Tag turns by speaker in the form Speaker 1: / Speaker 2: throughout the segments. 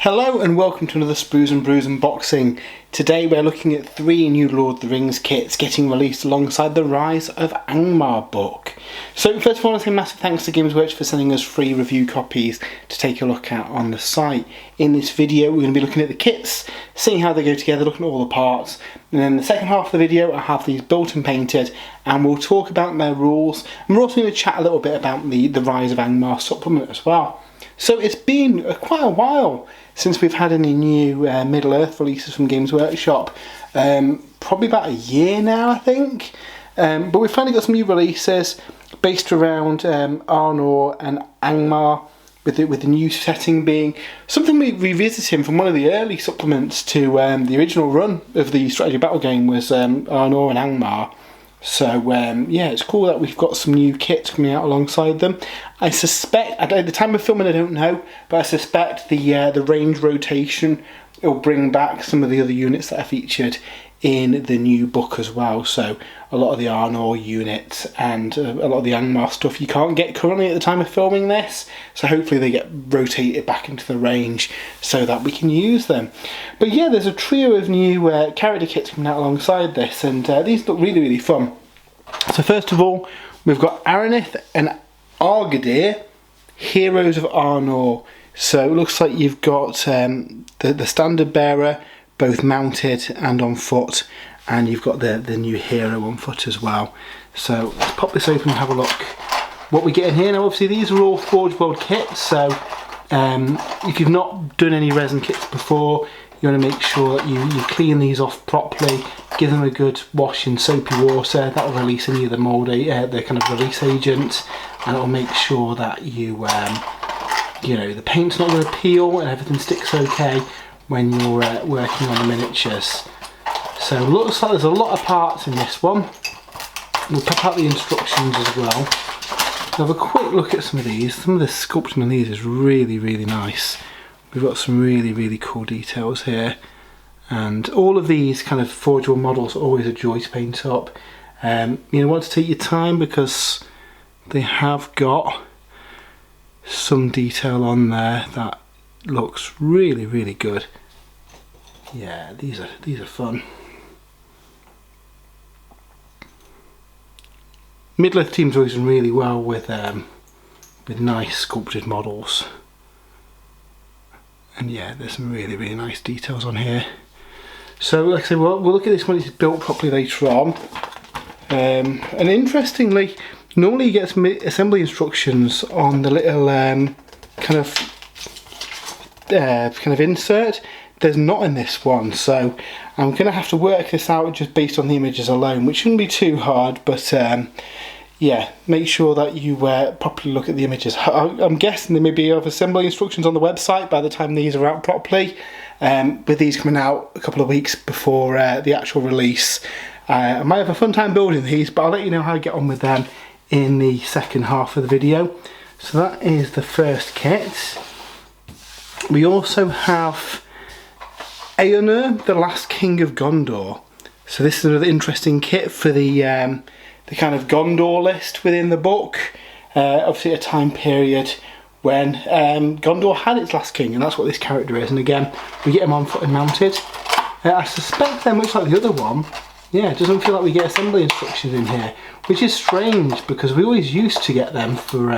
Speaker 1: Hello and welcome to another Sprues and Brews unboxing. Today we're looking at 3 new Lord of the Rings kits getting released alongside the Rise of Angmar book. So first of all, I want to say massive thanks to Games Workshop for sending us free review copies to take a look at on the site. In this video we're going to be looking at the kits, seeing how they go together, looking at all the parts, and then the second half of the video I'll have these built and painted and we'll talk about their rules, and we're also going to chat a little bit about the Rise of Angmar supplement as well. So it's been quite a while since we've had any new Middle-earth releases from Games Workshop. Probably about a year now, I think. But we've finally got some new releases based around Arnor and Angmar, with the new setting being something we revisited from one of the early supplements to the original run of the strategy battle game was Arnor and Angmar. So yeah, it's cool that we've got some new kits coming out alongside them. I suspect, at the time of filming I don't know, but I suspect the range rotation will bring back some of the other units that are featured in the new book as well. So a lot of the Arnor units and a lot of the Angmar stuff you can't get currently at the time of filming this. So hopefully they get rotated back into the range so that we can use them. But yeah, there's a trio of new character kits coming out alongside this, and these look really, really fun. So first of all, we've got Aranarth and Argadir, Heroes of Arnor. So it looks like you've got the standard bearer, both mounted and on foot, and you've got the new hero on foot as well. So let's pop this open and have a look what we get in here. Now obviously these are all Forge World kits, so if you've not done any resin kits before, you want to make sure that you clean these off properly, give them a good wash in soapy water. That will release any of the mouldy, the kind of release agent, and it will make sure that you know, the paint's not going to peel and everything sticks okay when you're working on the miniatures. So it looks like there's a lot of parts in this one. We'll pop out the instructions as well. Have a quick look at some of these. Some of the sculpting on these is really, really nice. We've got some really, really cool details here. And all of these kind of Forge World models are always a joy to paint up. You know, want to take your time because they have got some detail on there that looks really, really good. Yeah, these are fun. Middle-earth teams always done really well with nice sculpted models. And yeah, there's some really, really nice details on here. So like I said, we'll look at this when it's built properly later on. And interestingly, normally you get some assembly instructions on the little kind of insert. There's not in this one, so I'm going to have to work this out just based on the images alone, which shouldn't be too hard, but yeah, make sure that you properly look at the images. I'm guessing there may be other assembly instructions on the website by the time these are out properly, with these coming out a couple of weeks before the actual release. I might have a fun time building these, but I'll let you know how I get on with them in the second half of the video. So that is the first kit. We also have Earnur, the last king of Gondor. So this is another interesting kit for the kind of Gondor list within the book. Obviously a time period when Gondor had its last king, and that's what this character is. And again, we get him on foot and mounted. I suspect they're much like the other one. Yeah, it doesn't feel like we get assembly instructions in here, which is strange because we always used to get them for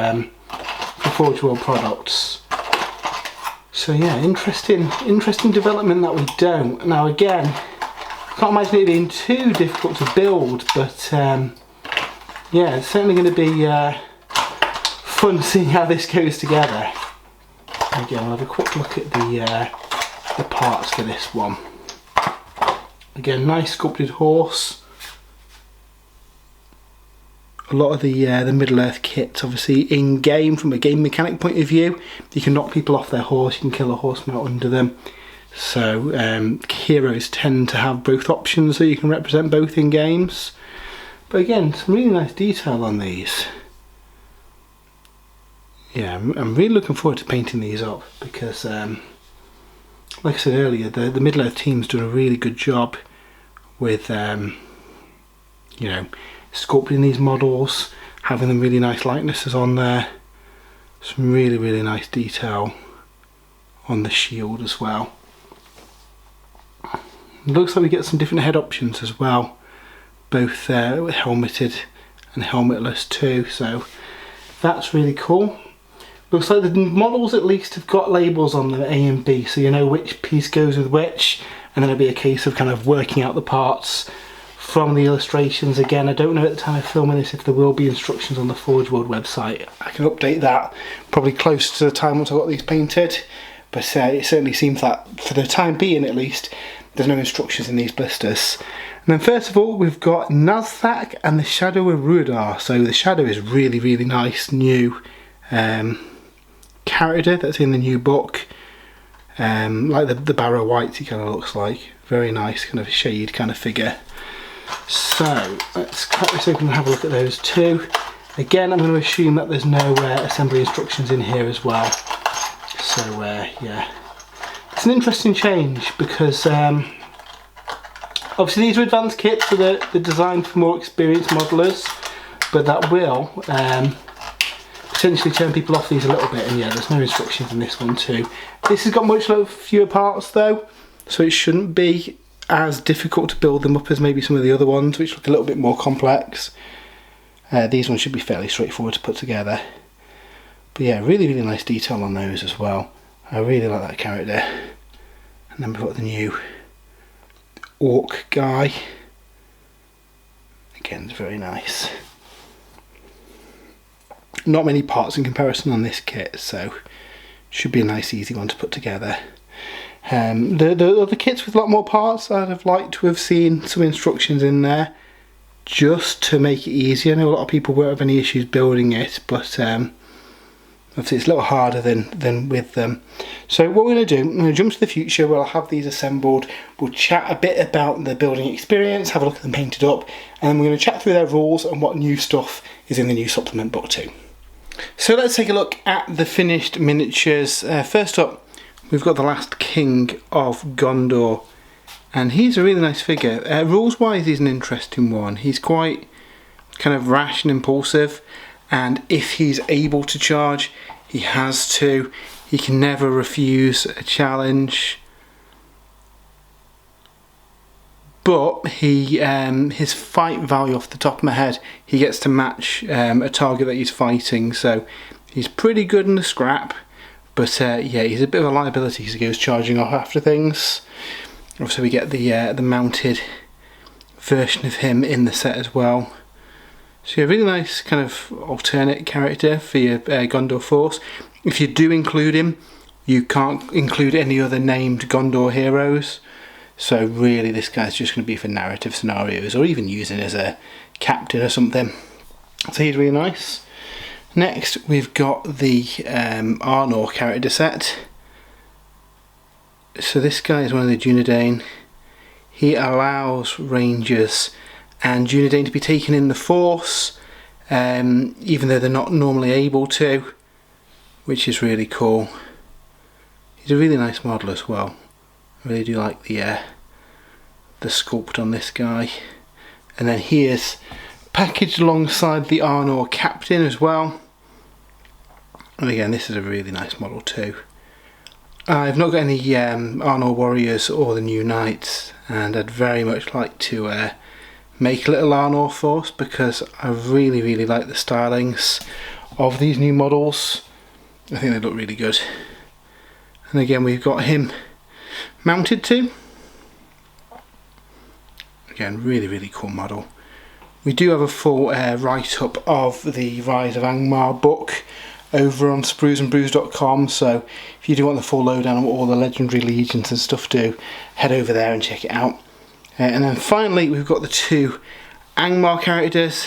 Speaker 1: Forge World products. So yeah, interesting development that we don't. Now again, I can't imagine it being too difficult to build, but yeah, it's certainly going to be fun seeing how this goes together. Again, we'll have a quick look at the parts for this one. Again, nice sculpted horse. A lot of the Middle-earth kits, obviously in game, from a game mechanic point of view, you can knock people off their horse, you can kill a horseman out under them. So heroes tend to have both options, so you can represent both in games. But again, some really nice detail on these. Yeah, I'm really looking forward to painting these up because, like I said earlier, the Middle-earth team's done a really good job with, you know, sculpting these models, having them really nice likenesses on there. Some really, really nice detail on the shield as well. It looks like we get some different head options as well, both helmeted and helmetless too, so that's really cool. Looks like the models at least have got labels on them, A and B, so you know which piece goes with which, and then it'll be a case of kind of working out the parts from the illustrations. Again, I don't know at the time of filming this if there will be instructions on the Forge World website. I can update that probably close to the time once I've got these painted, but it certainly seems that for the time being at least, there's no instructions in these blisters. And then first of all, we've got Nazthak and the Shadow of Rhudaur. So the Shadow is really, really nice, new character that's in the new book. Like the Barrow Whites he kind of looks like. Very nice kind of shade kind of figure. So let's crack this open and have a look at those two. Again, I'm going to assume that there's no assembly instructions in here as well. So yeah. It's an interesting change because obviously these are advanced kits, so they're designed for more experienced modelers, but that will potentially turn people off these a little bit. And yeah, there's no instructions in this one too. This has got much fewer parts though, so it shouldn't be as difficult to build them up as maybe some of the other ones, which look a little bit more complex. These ones should be fairly straightforward to put together. But yeah, really, really nice detail on those as well. I really like that character. And then we've got the new orc guy. Again, it's very nice. Not many parts in comparison on this kit, so should be a nice easy one to put together. The other kits with a lot more parts, I'd have liked to have seen some instructions in there just to make it easier. I know a lot of people won't have any issues building it, but obviously it's a little harder than with them. So what we're going to do, I'm going to jump to the future where I'll have these assembled. We'll chat a bit about the building experience, have a look at them painted up, and then we're going to chat through their rules and what new stuff is in the new supplement book too. So let's take a look at the finished miniatures. First up, we've got the last king of Gondor, and he's a really nice figure. Rules wise, he's an interesting one. He's quite kind of rash and impulsive, and if he's able to charge, he has to. He can never refuse a challenge, but his fight value, off the top of my head, he gets to match a target that he's fighting, so he's pretty good in the scrap. But yeah, he's a bit of a liability because he goes charging off after things. Obviously we get the mounted version of him in the set as well. So yeah, really nice kind of alternate character for your Gondor force. If you do include him, you can't include any other named Gondor heroes. So really this guy's just going to be for narrative scenarios, or even using as a captain or something. So he's really nice. Next we've got the Arnor character set. So this guy is one of the Dunedain. He allows rangers and Dunedain to be taken in the force, even though they're not normally able to, which is really cool. He's a really nice model as well. I really do like the sculpt on this guy. And then he is packaged alongside the Arnor captain as well. And again, this is a really nice model too. I've not got any Arnor warriors or the new knights, and I'd very much like to make a little Arnor force because I really, really like the stylings of these new models. I think they look really good. And again, we've got him mounted too. Again, really, really cool model. We do have a full write-up of the Rise of Angmar book over on spruesandbrews.com, so if you do want the full lowdown on all the legendary legions and stuff, do head over there and check it out. And then finally we've got the two Angmar characters.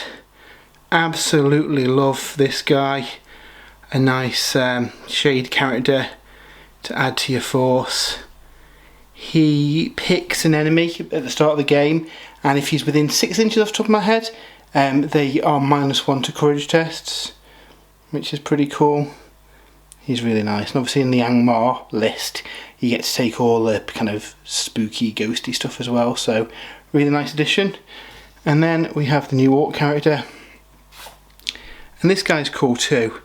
Speaker 1: Absolutely love this guy. A nice shade character to add to your force. He picks an enemy at the start of the game, and if he's within 6 inches off the top of my head, they are -1 to courage tests, which is pretty cool. He's really nice, and obviously in the Angmar list you get to take all the kind of spooky, ghosty stuff as well, so really nice addition. And then we have the new orc character, and this guy's cool too.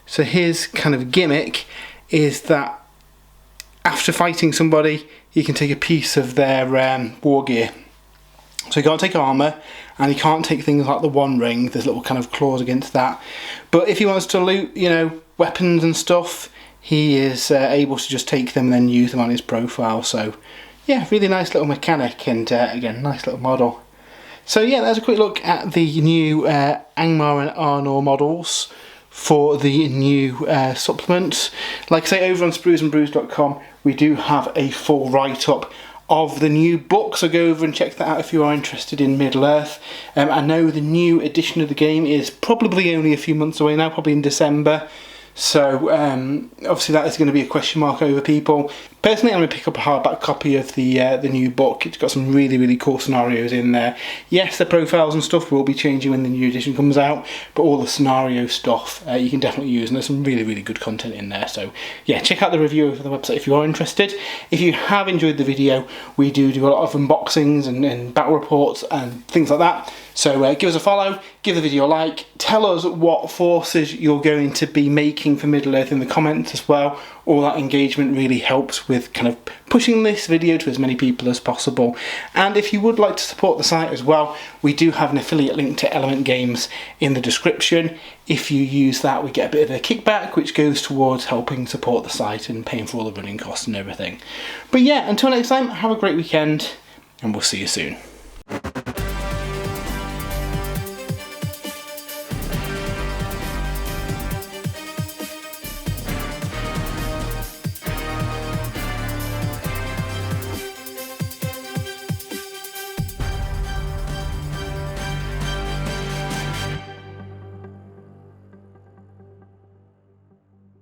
Speaker 1: So his kind of gimmick is that after fighting somebody, he can take a piece of their war gear. So he can't take armour, and he can't take things like the One Ring. There's little kind of claws against that. But if he wants to loot, you know, weapons and stuff, he is able to just take them and then use them on his profile. So yeah, really nice little mechanic, and again, nice little model. So yeah, that's a quick look at the new Angmar and Arnor models for the new supplement. Like I say, over on spruesandbrews.com we do have a full write-up of the new book, so go over and check that out if you are interested in Middle-earth. I know the new edition of the game is probably only a few months away now, probably in December. So obviously that is going to be a question mark over people. Personally, I'm going to pick up a hardback copy of the new book. It's got some really, really cool scenarios in there. Yes, the profiles and stuff will be changing when the new edition comes out, but all the scenario stuff you can definitely use, and there's some really, really good content in there. So yeah, check out the review over the website if you are interested. If you have enjoyed the video, we do a lot of unboxings and battle reports and things like that. So give us a follow, give the video a like, tell us what forces you're going to be making for Middle-earth in the comments as well. All that engagement really helps with kind of pushing this video to as many people as possible. And if you would like to support the site as well, we do have an affiliate link to Element Games in the description. If you use that, we get a bit of a kickback, which goes towards helping support the site and paying for all the running costs and everything. But yeah, until next time, have a great weekend, and we'll see you soon.